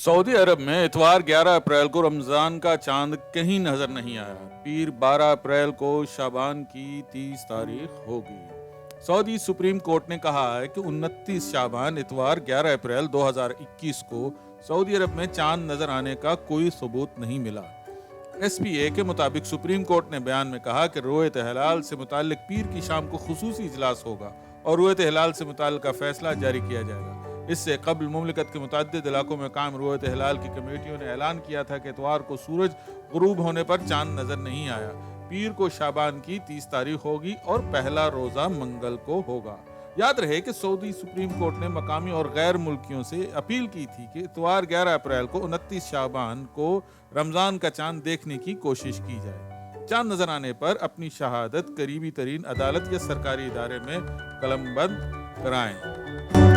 Saudi अरब में इतवार 11 अप्रैल को रमजान का चांद कहीं नजर नहीं आया। पीर 12 अप्रैल को शाबान की 30 तारीख होगी। सऊदी सुप्रीम कोर्ट ने कहा है कि 29 शाबान इतवार 11 अप्रैल 2021 को सऊदी अरब में चांद नजर आने का कोई सबूत नहीं मिला। एसपीए के मुताबिक सुप्रीम कोर्ट ने बयान में कहा कि रोयत हिलाल से मुताल्लिक पीर की शाम को खुसूसी इजलास होगा और रोयत हिलाल से मुताल्लिका फैसला जारी किया जाएगा। इससे कबल मुमलिकत के मुतअद्दिद इलाकों में कायम रोयत हिलाल की कमेटियों ने ऐलान किया था कि इतवार को सूरज गुरूब होने पर चांद नजर नहीं आया। पीर को शाबान की 30 तारीख होगी और पहला रोजा मंगल को होगा। याद रहे कि सऊदी सुप्रीम कोर्ट ने मकामी और गैर मुल्कियों से अपील की थी कि इतवार 11 अप्रैल को 29 शाबान को रमजान का चांद देखने की कोशिश की जाए। चांद नजर आने पर अपनी शहादत करीबी तरीन अदालत या सरकारी इदारे में कलमबंद कराएं।